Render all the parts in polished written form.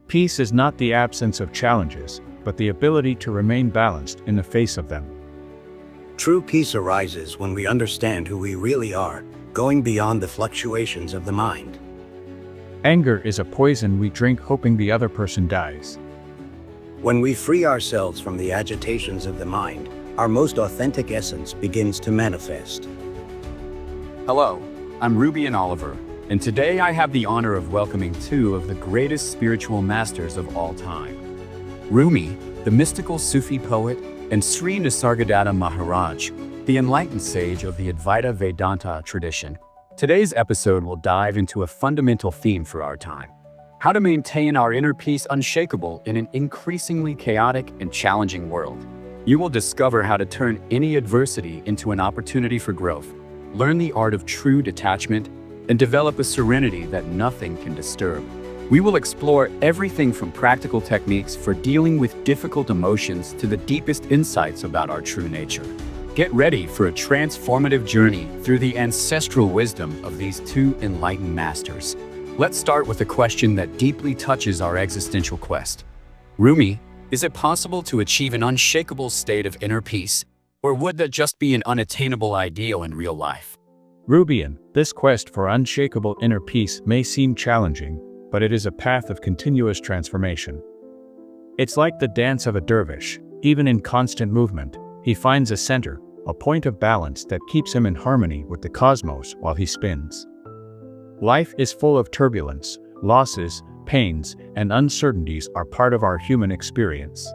Peace is not the absence of challenges, but the ability to remain balanced in the face of them. True peace arises when we understand who we really are, going beyond the fluctuations of the mind. Anger is a poison we drink hoping the other person dies. When we free ourselves from the agitations of the mind, our most authentic essence begins to manifest. Hello, I'm Rumi and Oliver, and today I have the honor of welcoming two of the greatest spiritual masters of all time. Rumi, the mystical Sufi poet, and Sri Nisargadatta Maharaj, the enlightened sage of the Advaita Vedanta tradition. Today's episode will dive into a fundamental theme for our time: how to maintain our inner peace unshakable in an increasingly chaotic and challenging world. You will discover how to turn any adversity into an opportunity for growth, learn the art of true detachment, and develop a serenity that nothing can disturb. We will explore everything from practical techniques for dealing with difficult emotions to the deepest insights about our true nature. Get ready for a transformative journey through the ancestral wisdom of these two enlightened masters. Let's start with a question that deeply touches our existential quest. Rumi, is it possible to achieve an unshakable state of inner peace, or would that just be an unattainable ideal in real life? Rubian, this quest for unshakable inner peace may seem challenging, but it is a path of continuous transformation. It's like the dance of a dervish. Even in constant movement, he finds a center, a point of balance that keeps him in harmony with the cosmos while he spins. Life is full of turbulence, losses, pains, and uncertainties are part of our human experience.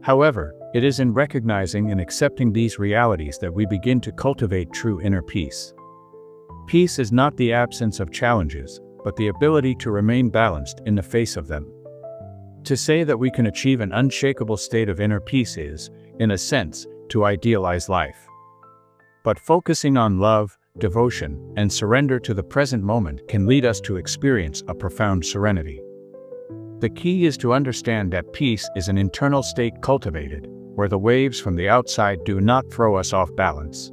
However, it is in recognizing and accepting these realities that we begin to cultivate true inner peace. Peace is not the absence of challenges, but the ability to remain balanced in the face of them. To say that we can achieve an unshakable state of inner peace is, in a sense, to idealize life. But focusing on love, devotion, and surrender to the present moment can lead us to experience a profound serenity. The key is to understand that peace is an internal state cultivated, where the waves from the outside do not throw us off balance.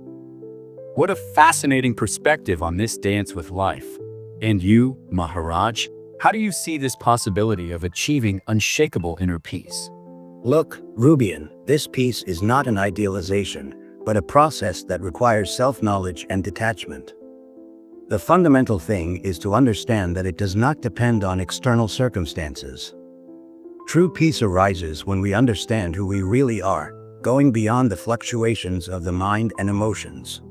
What a fascinating perspective on this dance with life. And you, Maharaj, how do you see this possibility of achieving unshakable inner peace? Look, Rubian, this peace is not an idealization, but a process that requires self-knowledge and detachment. The fundamental thing is to understand that it does not depend on external circumstances. True peace arises when we understand who we really are, going beyond the fluctuations of the mind and emotions.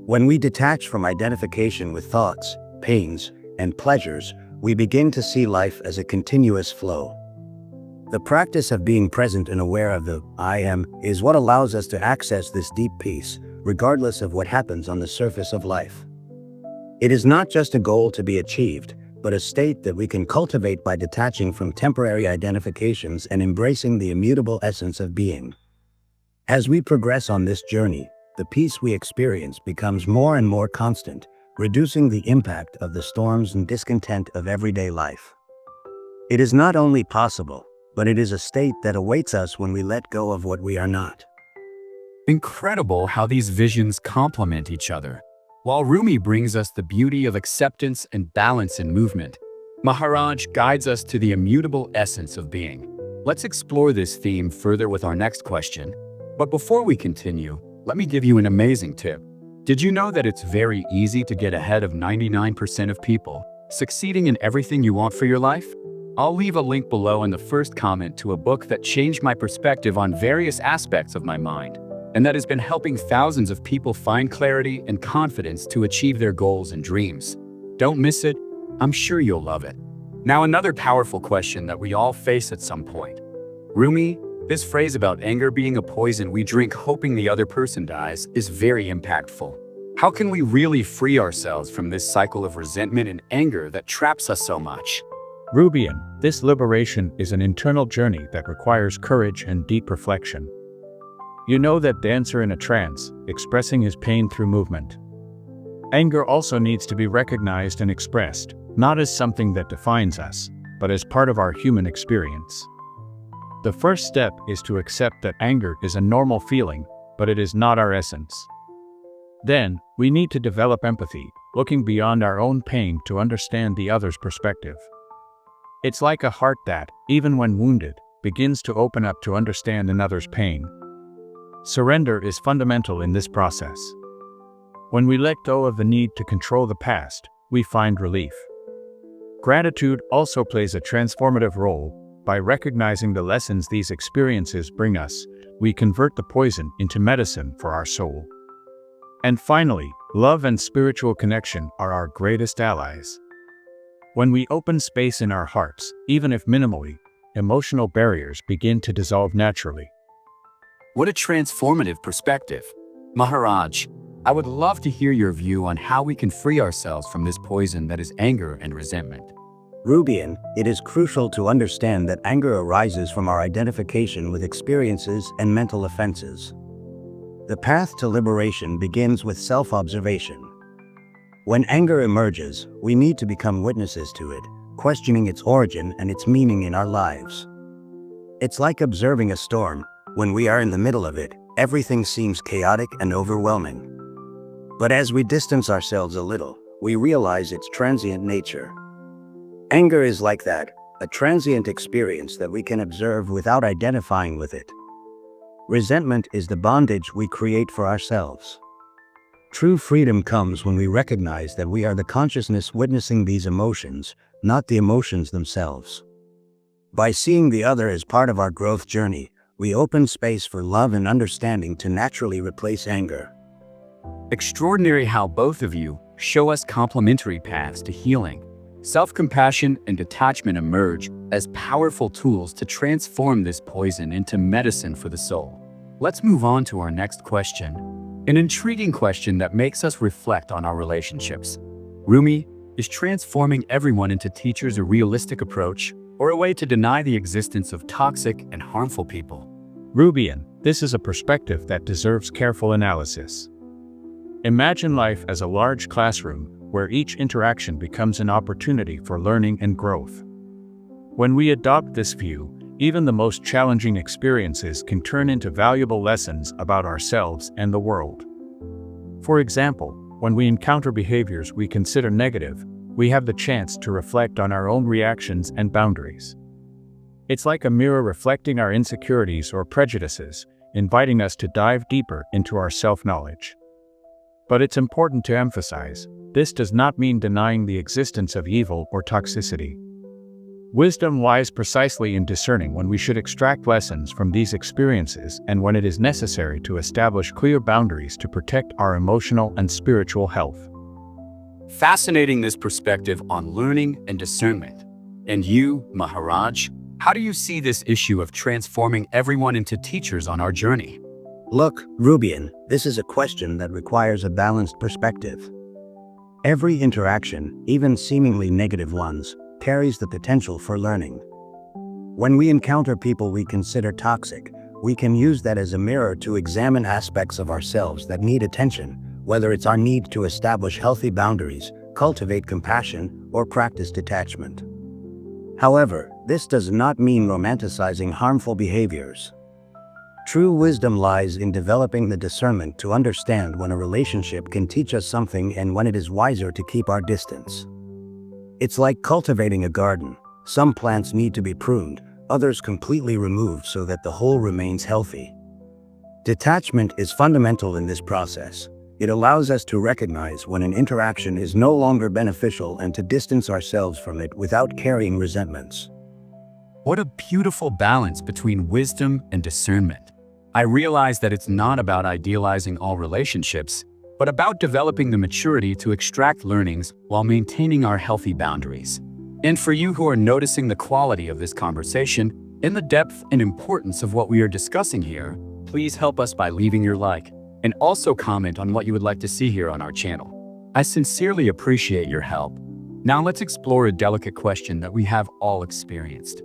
When we detach from identification with thoughts, pains, and pleasures, we begin to see life as a continuous flow. The practice of being present and aware of the I am is what allows us to access this deep peace, regardless of what happens on the surface of life. It is not just a goal to be achieved, but a state that we can cultivate by detaching from temporary identifications and embracing the immutable essence of being. As we progress on this journey, the peace we experience becomes more and more constant, reducing the impact of the storms and discontent of everyday life. It is not only possible, but it is a state that awaits us when we let go of what we are not. Incredible how these visions complement each other. While Rumi brings us the beauty of acceptance and balance in movement, Maharaj guides us to the immutable essence of being. Let's explore this theme further with our next question. But before we continue, let me give you an amazing tip. Did you know that it's very easy to get ahead of 99% of people, succeeding in everything you want for your life? I'll leave a link below in the first comment to a book that changed my perspective on various aspects of my mind, and that has been helping thousands of people find clarity and confidence to achieve their goals and dreams. Don't miss it. I'm sure you'll love it. Now, another powerful question that we all face at some point. Rumi, this phrase about anger being a poison we drink hoping the other person dies is very impactful. How can we really free ourselves from this cycle of resentment and anger that traps us so much? Rubian, this liberation is an internal journey that requires courage and deep reflection. You know that dancer in a trance, expressing his pain through movement. Anger also needs to be recognized and expressed, not as something that defines us, but as part of our human experience. The first step is to accept that anger is a normal feeling, but it is not our essence. Then, we need to develop empathy, looking beyond our own pain to understand the other's perspective. It's like a heart that, even when wounded, begins to open up to understand another's pain. Surrender is fundamental in this process. When we let go of the need to control the past, we find relief. Gratitude also plays a transformative role. By recognizing the lessons these experiences bring us, we convert the poison into medicine for our soul. And finally, love and spiritual connection are our greatest allies. When we open space in our hearts, even if minimally, emotional barriers begin to dissolve naturally. What a transformative perspective. Maharaj, I would love to hear your view on how we can free ourselves from this poison that is anger and resentment. Rubian, it is crucial to understand that anger arises from our identification with experiences and mental offenses. The path to liberation begins with self-observation. When anger emerges, we need to become witnesses to it, questioning its origin and its meaning in our lives. It's like observing a storm. When we are in the middle of it, everything seems chaotic and overwhelming. But as we distance ourselves a little, we realize its transient nature. Anger is like that, a transient experience that we can observe without identifying with it. Resentment is the bondage we create for ourselves. True freedom comes when we recognize that we are the consciousness witnessing these emotions, not the emotions themselves. By seeing the other as part of our growth journey, we open space for love and understanding to naturally replace anger. Extraordinary how both of you show us complementary paths to healing. Self-compassion and detachment emerge as powerful tools to transform this poison into medicine for the soul. Let's move on to our next question. An intriguing question that makes us reflect on our relationships. Rumi, is transforming everyone into teachers a realistic approach or a way to deny the existence of toxic and harmful people? Rubian, this is a perspective that deserves careful analysis. Imagine life as a large classroom where each interaction becomes an opportunity for learning and growth. When we adopt this view, even the most challenging experiences can turn into valuable lessons about ourselves and the world. For example, when we encounter behaviors we consider negative, we have the chance to reflect on our own reactions and boundaries. It's like a mirror reflecting our insecurities or prejudices, inviting us to dive deeper into our self-knowledge. But it's important to emphasize, this does not mean denying the existence of evil or toxicity. Wisdom lies precisely in discerning when we should extract lessons from these experiences and when it is necessary to establish clear boundaries to protect our emotional and spiritual health. Fascinating, this perspective on learning and discernment. And you, Maharaj, how do you see this issue of transforming everyone into teachers on our journey? Look, Rubian, this is a question that requires a balanced perspective. Every interaction, even seemingly negative ones, carries the potential for learning. When we encounter people we consider toxic, we can use that as a mirror to examine aspects of ourselves that need attention, whether it's our need to establish healthy boundaries, cultivate compassion, or practice detachment. However, this does not mean romanticizing harmful behaviors. True wisdom lies in developing the discernment to understand when a relationship can teach us something and when it is wiser to keep our distance. It's like cultivating a garden. Some plants need to be pruned, others completely removed so that the whole remains healthy. Detachment is fundamental in this process. It allows us to recognize when an interaction is no longer beneficial and to distance ourselves from it without carrying resentments. What a beautiful balance between wisdom and discernment. I realize that it's not about idealizing all relationships, but about developing the maturity to extract learnings while maintaining our healthy boundaries. And for you who are noticing the quality of this conversation and the depth and importance of what we are discussing here, please help us by leaving your like and also comment on what you would like to see here on our channel. I sincerely appreciate your help. Now let's explore a delicate question that we have all experienced.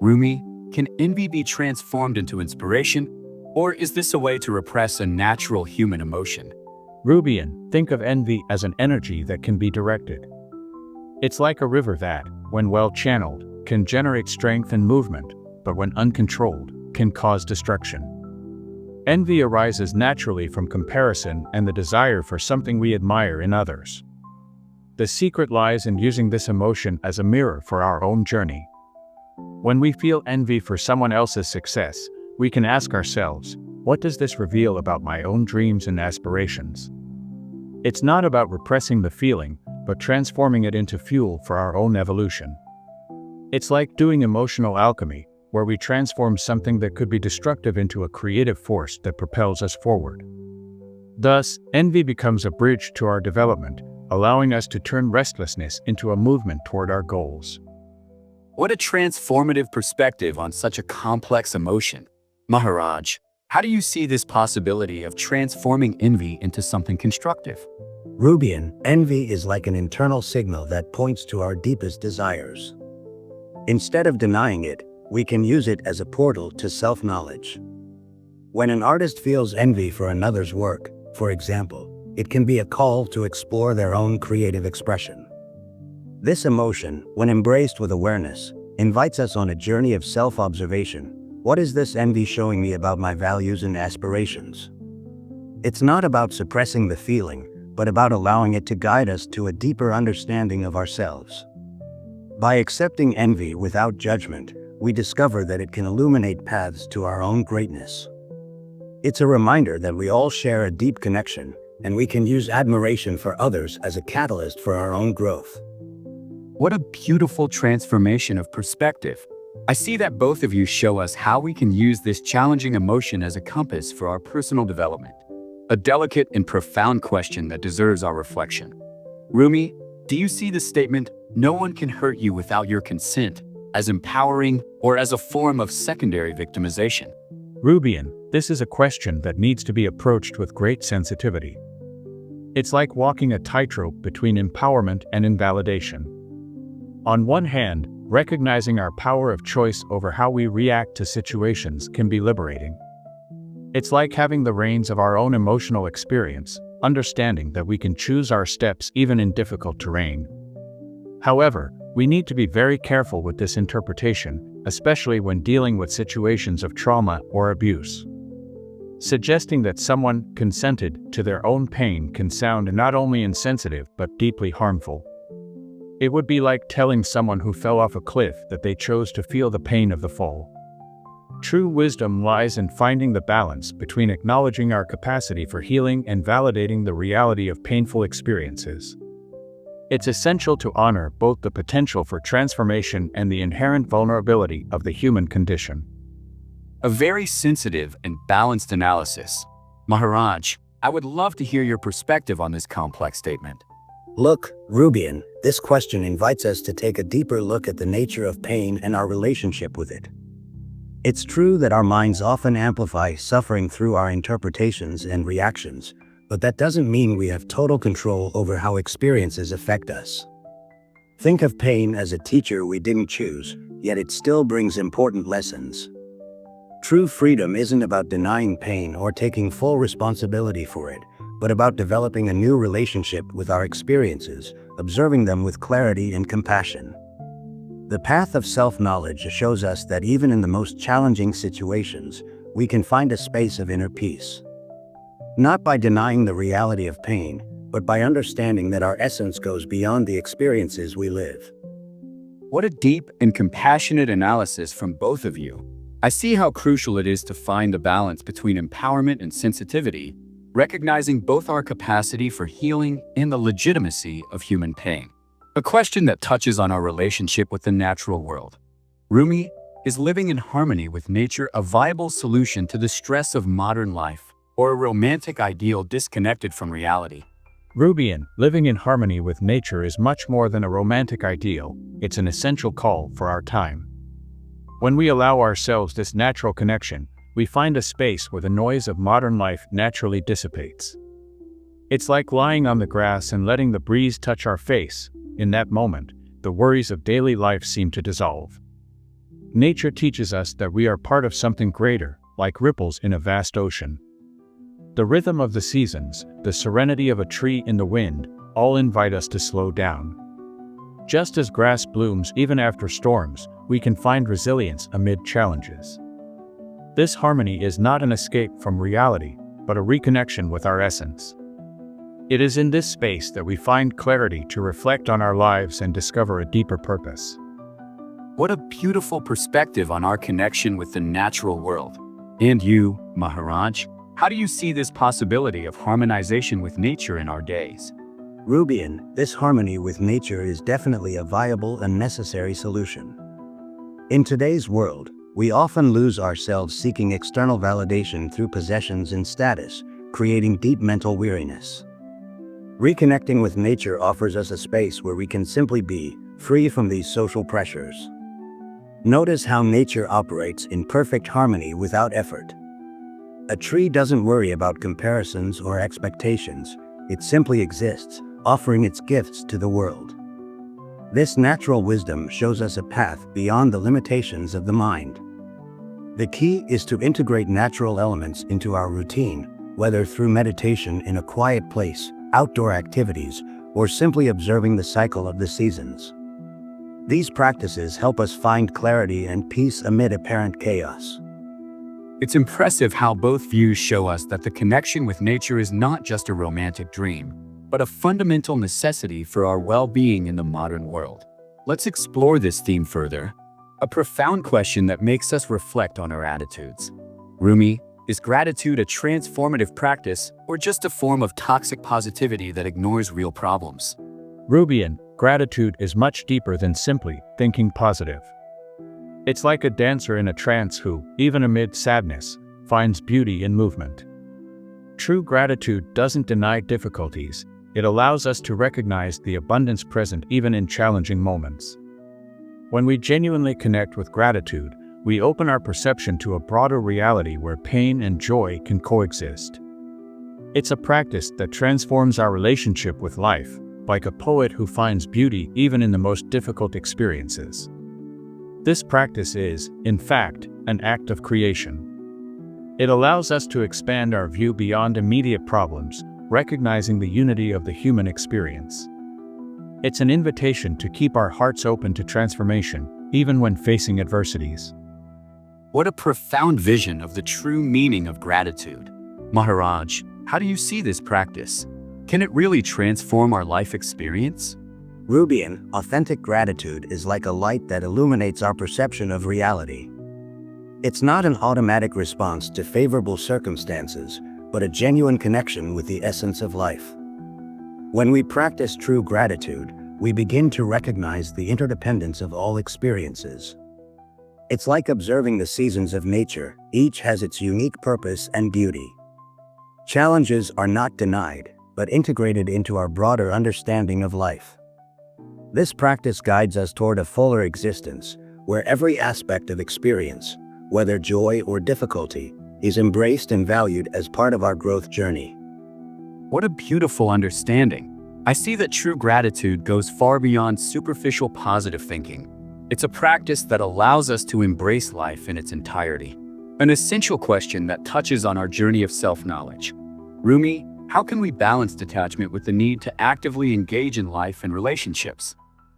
Rumi, can envy be transformed into inspiration? Or is this a way to repress a natural human emotion? Rubian, think of envy as an energy that can be directed. It's like a river that, when well channeled, can generate strength and movement, but when uncontrolled, can cause destruction. Envy arises naturally from comparison and the desire for something we admire in others. The secret lies in using this emotion as a mirror for our own journey. When we feel envy for someone else's success, we can ask ourselves, what does this reveal about my own dreams and aspirations? It's not about repressing the feeling, but transforming it into fuel for our own evolution. It's like doing emotional alchemy, where we transform something that could be destructive into a creative force that propels us forward. Thus, envy becomes a bridge to our development, allowing us to turn restlessness into a movement toward our goals. What a transformative perspective on such a complex emotion. Maharaj, how do you see this possibility of transforming envy into something constructive? Rubian, envy is like an internal signal that points to our deepest desires. Instead of denying it, we can use it as a portal to self-knowledge. When an artist feels envy for another's work, for example, it can be a call to explore their own creative expression. This emotion, when embraced with awareness, invites us on a journey of self-observation. What is this envy showing me about my values and aspirations? It's not about suppressing the feeling, but about allowing it to guide us to a deeper understanding of ourselves. By accepting envy without judgment, we discover that it can illuminate paths to our own greatness. It's a reminder that we all share a deep connection, and we can use admiration for others as a catalyst for our own growth. What a beautiful transformation of perspective. I see that both of you show us how we can use this challenging emotion as a compass for our personal development. A delicate and profound question that deserves our reflection. Rumi, do you see the statement, "No one can hurt you without your consent," as empowering or as a form of secondary victimization? Rubian, this is a question that needs to be approached with great sensitivity. It's like walking a tightrope between empowerment and invalidation. On one hand, recognizing our power of choice over how we react to situations can be liberating. It's like having the reins of our own emotional experience, understanding that we can choose our steps even in difficult terrain. However, we need to be very careful with this interpretation, especially when dealing with situations of trauma or abuse. Suggesting that someone consented to their own pain can sound not only insensitive but deeply harmful. It would be like telling someone who fell off a cliff that they chose to feel the pain of the fall. True wisdom lies in finding the balance between acknowledging our capacity for healing and validating the reality of painful experiences. It's essential to honor both the potential for transformation and the inherent vulnerability of the human condition. A very sensitive and balanced analysis. Maharaj, I would love to hear your perspective on this complex statement. Look, Rubian, this question invites us to take a deeper look at the nature of pain and our relationship with it. It's true that our minds often amplify suffering through our interpretations and reactions, but that doesn't mean we have total control over how experiences affect us. Think of pain as a teacher we didn't choose, yet it still brings important lessons. True freedom isn't about denying pain or taking full responsibility for it, but about developing a new relationship with our experiences, observing them with clarity and compassion. The path of self-knowledge shows us that even in the most challenging situations, we can find a space of inner peace. Not by denying the reality of pain, but by understanding that our essence goes beyond the experiences we live. What a deep and compassionate analysis from both of you. I see how crucial it is to find the balance between empowerment and sensitivity, recognizing both our capacity for healing and the legitimacy of human pain. A question that touches on our relationship with the natural world. Rumi, is living in harmony with nature a viable solution to the stress of modern life, or a romantic ideal disconnected from reality? Rubian, living in harmony with nature is much more than a romantic ideal, it's an essential call for our time. When we allow ourselves this natural connection, we find a space where the noise of modern life naturally dissipates. It's like lying on the grass and letting the breeze touch our face. In that moment, the worries of daily life seem to dissolve. Nature teaches us that we are part of something greater, like ripples in a vast ocean. The rhythm of the seasons, the serenity of a tree in the wind, all invite us to slow down. Just as grass blooms even after storms, we can find resilience amid challenges. This harmony is not an escape from reality, but a reconnection with our essence. It is in this space that we find clarity to reflect on our lives and discover a deeper purpose. What a beautiful perspective on our connection with the natural world. And you, Maharaj, how do you see this possibility of harmonization with nature in our days? Rubian, this harmony with nature is definitely a viable and necessary solution. In today's world, we often lose ourselves seeking external validation through possessions and status, creating deep mental weariness. Reconnecting with nature offers us a space where we can simply be, free from these social pressures. Notice how nature operates in perfect harmony without effort. A tree doesn't worry about comparisons or expectations, it simply exists, offering its gifts to the world. This natural wisdom shows us a path beyond the limitations of the mind. The key is to integrate natural elements into our routine, whether through meditation in a quiet place, outdoor activities, or simply observing the cycle of the seasons. These practices help us find clarity and peace amid apparent chaos. It's impressive how both views show us that the connection with nature is not just a romantic dream, but a fundamental necessity for our well-being in the modern world. Let's explore this theme further. A profound question that makes us reflect on our attitudes. Rumi, is gratitude a transformative practice or just a form of toxic positivity that ignores real problems? Rubian, gratitude is much deeper than simply thinking positive. It's like a dancer in a trance who, even amid sadness, finds beauty in movement. True gratitude doesn't deny difficulties, it allows us to recognize the abundance present even in challenging moments. When we genuinely connect with gratitude, we open our perception to a broader reality where pain and joy can coexist. It's a practice that transforms our relationship with life, like a poet who finds beauty even in the most difficult experiences. This practice is, in fact, an act of creation. It allows us to expand our view beyond immediate problems, recognizing the unity of the human experience. It's an invitation to keep our hearts open to transformation, even when facing adversities. What a profound vision of the true meaning of gratitude. Maharaj, how do you see this practice? Can it really transform our life experience? Rubian, authentic gratitude is like a light that illuminates our perception of reality. It's not an automatic response to favorable circumstances, but a genuine connection with the essence of life. When we practice true gratitude, we begin to recognize the interdependence of all experiences. It's like observing the seasons of nature, each has its unique purpose and beauty. Challenges are not denied, but integrated into our broader understanding of life. This practice guides us toward a fuller existence, where every aspect of experience, whether joy or difficulty, is embraced and valued as part of our growth journey. What a beautiful understanding. I see that true gratitude goes far beyond superficial positive thinking. It's a practice that allows us to embrace life in its entirety. An essential question that touches on our journey of self-knowledge. Rumi, how can we balance detachment with the need to actively engage in life and relationships?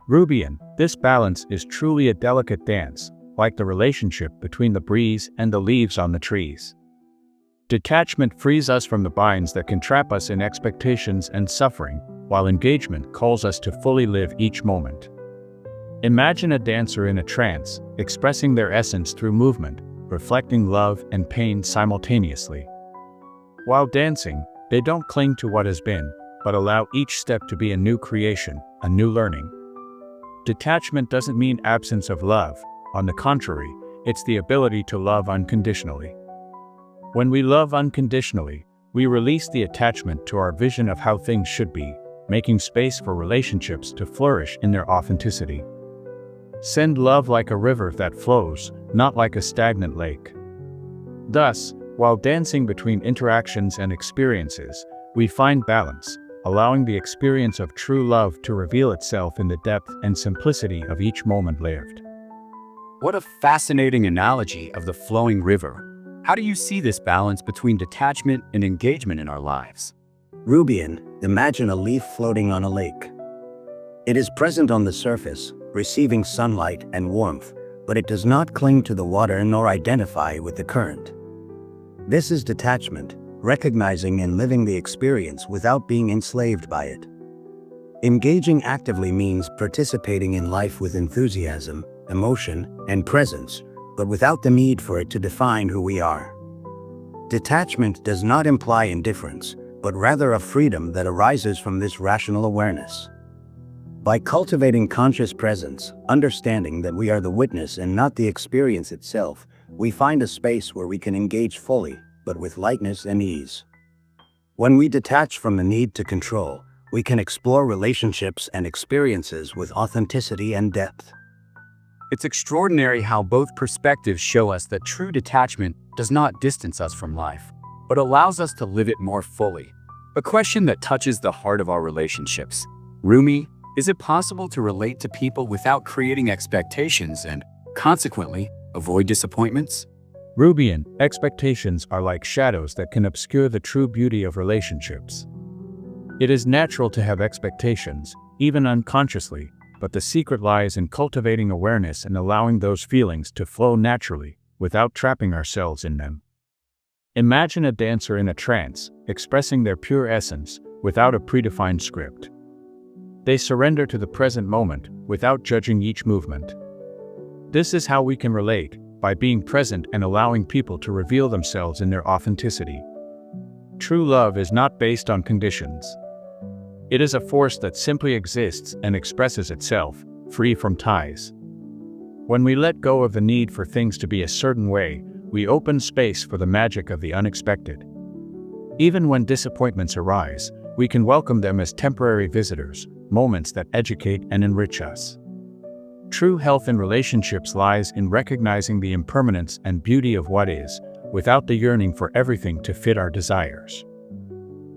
Rubian, this balance is truly a delicate dance, like the relationship between the breeze and the leaves on the trees. Detachment frees us from the binds that can trap us in expectations and suffering, while engagement calls us to fully live each moment. Imagine a dancer in a trance, expressing their essence through movement, reflecting love and pain simultaneously. While dancing, they don't cling to what has been, but allow each step to be a new creation, a new learning. Detachment doesn't mean absence of love. On the contrary, it's the ability to love unconditionally. When we love unconditionally, we release the attachment to our vision of how things should be, making space for relationships to flourish in their authenticity. Send love like a river that flows, not like a stagnant lake. Thus, while dancing between interactions and experiences, we find balance, allowing the experience of true love to reveal itself in the depth and simplicity of each moment lived. What a fascinating analogy of the flowing river. How do you see this balance between detachment and engagement in our lives? Rubian, imagine a leaf floating on a lake. It is present on the surface, receiving sunlight and warmth, but it does not cling to the water nor identify with the current. This is detachment, recognizing and living the experience without being enslaved by it. Engaging actively means participating in life with enthusiasm, emotion, and presence, but without the need for it to define who we are. Detachment does not imply indifference, but rather a freedom that arises from this rational awareness. By cultivating conscious presence, understanding that we are the witness and not the experience itself, we find a space where we can engage fully, but with lightness and ease. When we detach from the need to control, we can explore relationships and experiences with authenticity and depth. It's extraordinary how both perspectives show us that true detachment does not distance us from life, but allows us to live it more fully. A question that touches the heart of our relationships. Rumi, is it possible to relate to people without creating expectations and, consequently, avoid disappointments? Rubian, expectations are like shadows that can obscure the true beauty of relationships. It is natural to have expectations, even unconsciously, but the secret lies in cultivating awareness and allowing those feelings to flow naturally, without trapping ourselves in them. Imagine a dancer in a trance, expressing their pure essence, without a predefined script. They surrender to the present moment, without judging each movement. This is how we can relate, by being present and allowing people to reveal themselves in their authenticity. True love is not based on conditions. It is a force that simply exists and expresses itself, free from ties. When we let go of the need for things to be a certain way, we open space for the magic of the unexpected. Even when disappointments arise, we can welcome them as temporary visitors, moments that educate and enrich us. True health in relationships lies in recognizing the impermanence and beauty of what is, without the yearning for everything to fit our desires.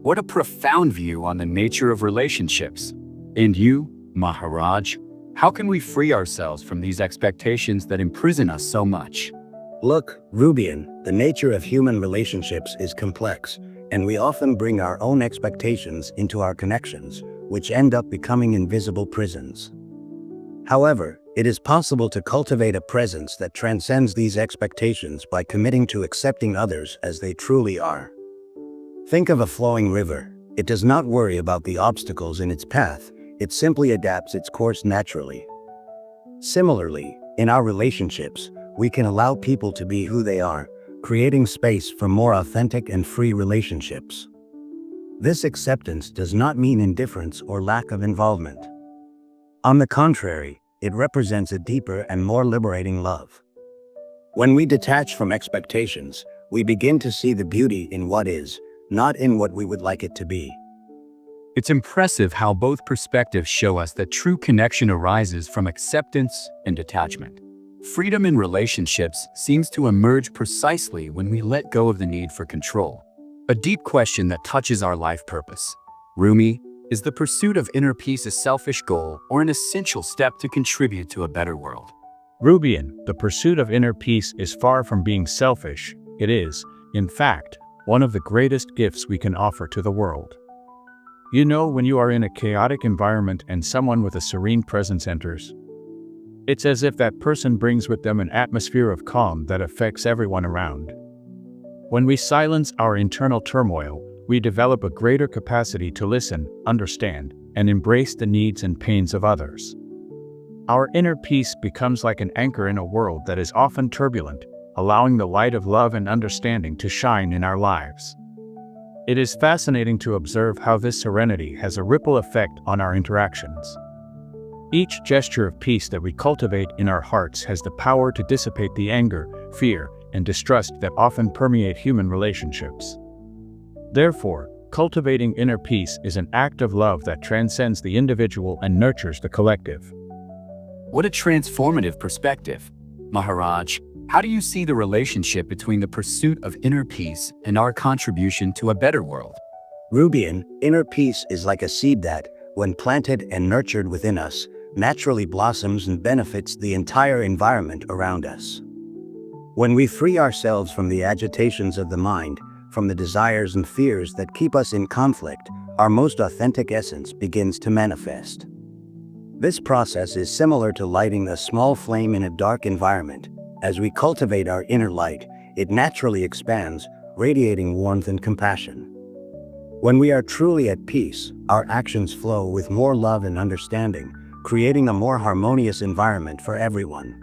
What a profound view on the nature of relationships. And you, Maharaj, how can we free ourselves from these expectations that imprison us so much? Look, Rubian, the nature of human relationships is complex, and we often bring our own expectations into our connections, which end up becoming invisible prisons. However, it is possible to cultivate a presence that transcends these expectations by committing to accepting others as they truly are. Think of a flowing river. It does not worry about the obstacles in its path, it simply adapts its course naturally. Similarly, in our relationships, we can allow people to be who they are, creating space for more authentic and free relationships. This acceptance does not mean indifference or lack of involvement. On the contrary, it represents a deeper and more liberating love. When we detach from expectations, we begin to see the beauty in what is, not in what we would like it to be. It's impressive how both perspectives show us that true connection arises from acceptance and detachment. Freedom in relationships seems to emerge precisely when we let go of the need for control. A deep question that touches our life purpose. Rumi, is the pursuit of inner peace a selfish goal or an essential step to contribute to a better world? Rubian, the pursuit of inner peace is far from being selfish. It is, in fact, one of the greatest gifts we can offer to the world. You know, when you are in a chaotic environment and someone with a serene presence enters, it's as if that person brings with them an atmosphere of calm that affects everyone around. When we silence our internal turmoil, we develop a greater capacity to listen, understand, and embrace the needs and pains of others. Our inner peace becomes like an anchor in a world that is often turbulent, allowing the light of love and understanding to shine in our lives. It is fascinating to observe how this serenity has a ripple effect on our interactions. Each gesture of peace that we cultivate in our hearts has the power to dissipate the anger, fear, and distrust that often permeate human relationships. Therefore, cultivating inner peace is an act of love that transcends the individual and nurtures the collective. What a transformative perspective. Maharaj, how do you see the relationship between the pursuit of inner peace and our contribution to a better world? Rubian, inner peace is like a seed that, when planted and nurtured within us, naturally blossoms and benefits the entire environment around us. When we free ourselves from the agitations of the mind, from the desires and fears that keep us in conflict, our most authentic essence begins to manifest. This process is similar to lighting a small flame in a dark environment. As we cultivate our inner light, it naturally expands, radiating warmth and compassion. When we are truly at peace, our actions flow with more love and understanding, creating a more harmonious environment for everyone.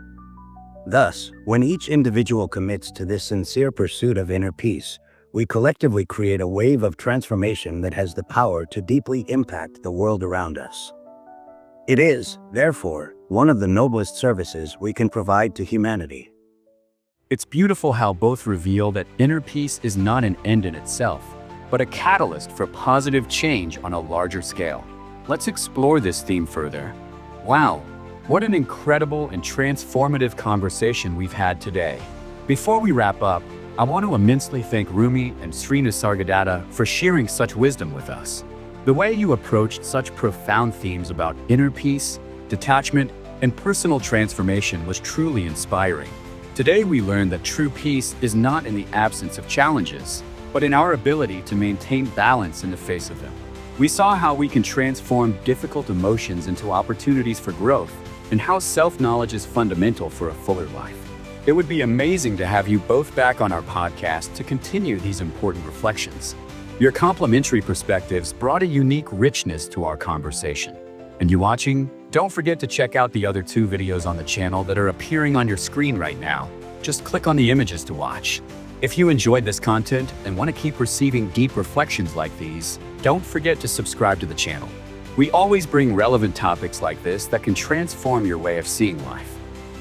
Thus, when each individual commits to this sincere pursuit of inner peace, we collectively create a wave of transformation that has the power to deeply impact the world around us. It is, therefore, one of the noblest services we can provide to humanity. It's beautiful how both reveal that inner peace is not an end in itself, but a catalyst for positive change on a larger scale. Let's explore this theme further. Wow, what an incredible and transformative conversation we've had today. Before we wrap up, I want to immensely thank Rumi and Sri Nisargadatta for sharing such wisdom with us. The way you approached such profound themes about inner peace, detachment, and personal transformation was truly inspiring. Today we learned that true peace is not in the absence of challenges, but in our ability to maintain balance in the face of them. We saw how we can transform difficult emotions into opportunities for growth, and how self-knowledge is fundamental for a fuller life. It would be amazing to have you both back on our podcast to continue these important reflections. Your complementary perspectives brought a unique richness to our conversation. And you watching, don't forget to check out the other 2 videos on the channel that are appearing on your screen right now. Just click on the images to watch. If you enjoyed this content and want to keep receiving deep reflections like these, don't forget to subscribe to the channel. We always bring relevant topics like this that can transform your way of seeing life.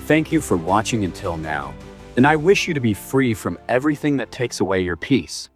Thank you for watching until now, and I wish you to be free from everything that takes away your peace.